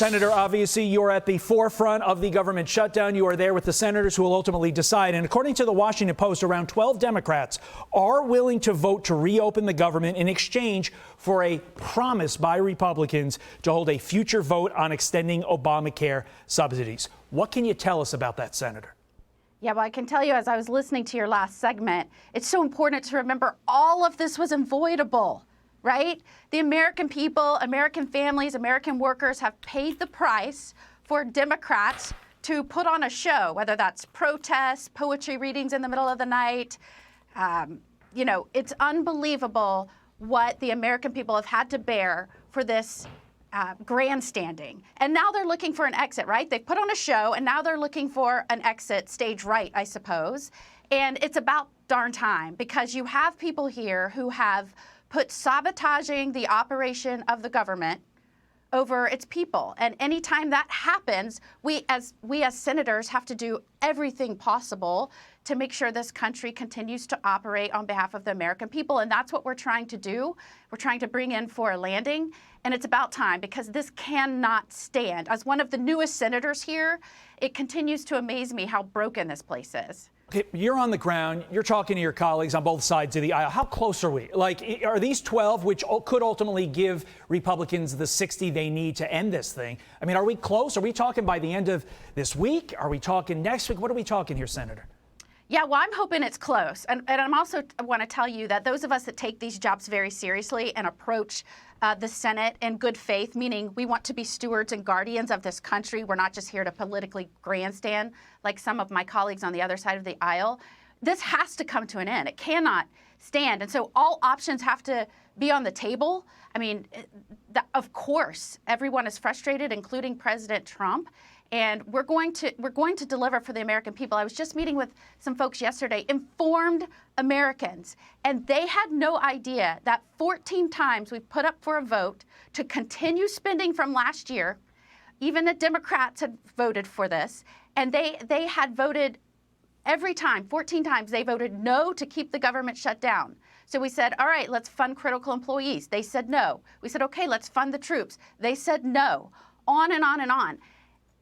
Senator, obviously, you're at the forefront of the government shutdown. You are there with the senators who will ultimately decide. And according to the Washington Post, around 12 Democrats are willing to vote to reopen the government in exchange for a promise by Republicans to hold a future vote on extending Obamacare subsidies. What can you tell us about that, Senator? Yeah, well, I can tell you, as I was listening to your last segment, it's so important to remember all of this was avoidable, right? The American people, American families, American workers have paid the price for Democrats to put on a show, whether that's protests, poetry readings in the middle of the night. You know, it's unbelievable what the American people have had to bear for this grandstanding. And now they're looking for an exit, right? They've put on a show, and now they're looking for an exit, stage right, I suppose. And it's about darn time, because you have people here who have put sabotaging the operation of the government over its people. And anytime that happens, we as senators have to do everything possible to make sure this country continues to operate on behalf of the American people. And that's what we're trying to do. We're trying to bring in for a landing. And it's about time, because this cannot stand. As one of the newest senators here, it continues to amaze me how broken this place is. Okay, you're on the ground. You're talking to your colleagues on both sides of the aisle. How close are we? Like, are these 12, which could ultimately give Republicans the 60 they need to end this thing? I mean, are we close? Are we talking by the end of this week? Are we talking next week? What are we talking here, Senator? Yeah, well, I'm hoping it's close. And I'm also want to tell you that those of us that take these jobs very seriously and approach the Senate in good faith, meaning we want to be stewards and guardians of this country. We're not just here to politically grandstand like some of my colleagues on the other side of the aisle. This has to come to an end. It cannot stand. And so all options have to be on the table. I mean, of course, everyone is frustrated, including President Trump. And we're going to deliver for the American people. I was just meeting with some folks yesterday, informed Americans, and they had no idea that 14 times we've put up for a vote to continue spending from last year. Even the Democrats had voted for this, and they had voted every time, 14 times, they voted no to keep the government shut down. So we said, all right, let's fund critical employees. They said no. We said, okay, let's fund the troops. They said no. On and on and on.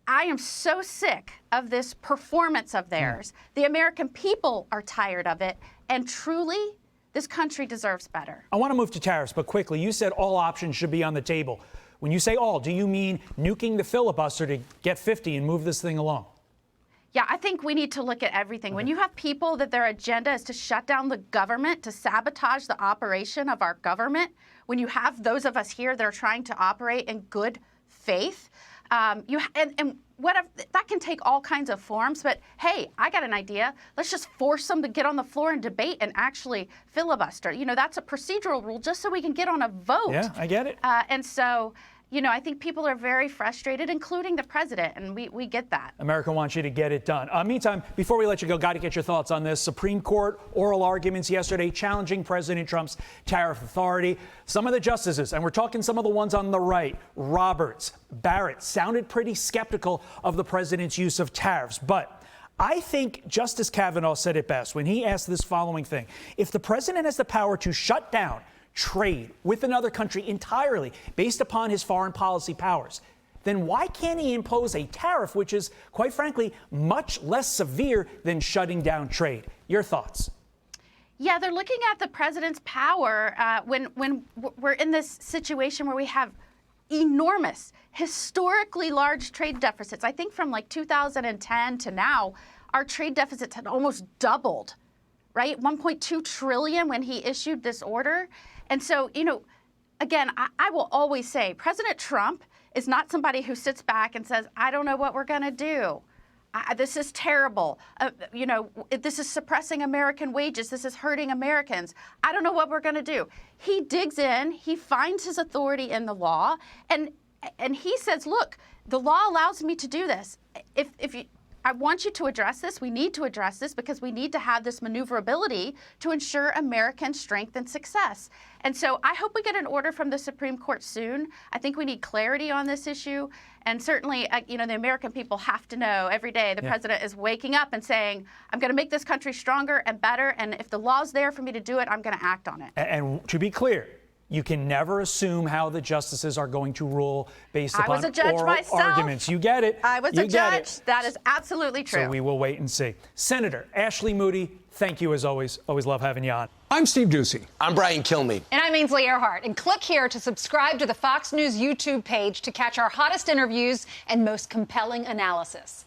I am so sick of this performance of theirs. The American people are tired of it. And truly, this country deserves better. I want to move to tariffs, but quickly, you said all options should be on the table. When you say all, do you mean nuking the filibuster to get 50 and move this thing along? Yeah, I think we need to look at everything. Okay. When you have people that their agenda is to shut down the government, to sabotage the operation of our government, when you have those of us here that are trying to operate in good faith, that can take all kinds of forms, but hey, I got an idea. Let's just force them to get on the floor and debate and actually filibuster. You know, that's a procedural rule just so we can get on a vote. Yeah, I get it. And so, you know, I think people are very frustrated, including the president, and we get that. America wants you to get it done. Meantime, before we let you go, got to get your thoughts on this. Supreme Court oral arguments yesterday challenging President Trump's tariff authority. Some of the justices, and we're talking some of the ones on the right, Roberts, Barrett, sounded pretty skeptical of the president's use of tariffs. But I think Justice Kavanaugh said it best when he asked this following thing. If the president has the power to shut down trade with another country entirely based upon his foreign policy powers, then why can't he impose a tariff which is, quite frankly, much less severe than shutting down trade? Your thoughts? Yeah, they're looking at the president's power when we're in this situation where we have enormous, historically large trade deficits. I think from like 2010 to now, our trade deficits had almost doubled, right? 1.2 trillion when he issued this order. And so, you know, again, I will always say President Trump is not somebody who sits back and says, I don't know what we're going to do. This is terrible. You know, this is suppressing American wages. This is hurting Americans. I don't know what we're going to do. He digs in. He finds his authority in the law. And he says, look, the law allows me to do this. I want you to address this. We need to address this because we need to have this maneuverability to ensure American strength and success. And so I hope we get an order from the Supreme Court soon. I think we need clarity on this issue. And certainly, you know, the American people have to know every day the president is waking up and saying, I'm going to make this country stronger and better. And if the law's there for me to do it, I'm going to act on it. And to be clear, You can never assume how the justices are going to rule based I upon was a judge oral myself. arguments. You get it. I was You a get judge. it. That is absolutely true. So we will wait and see. Senator Ashley Moody, thank you as always. Always love having you on. I'm Steve Doocy. I'm Brian Kilmeade. And I'm Ainsley Earhart. And click here to subscribe to the Fox News YouTube page to catch our hottest interviews and most compelling analysis.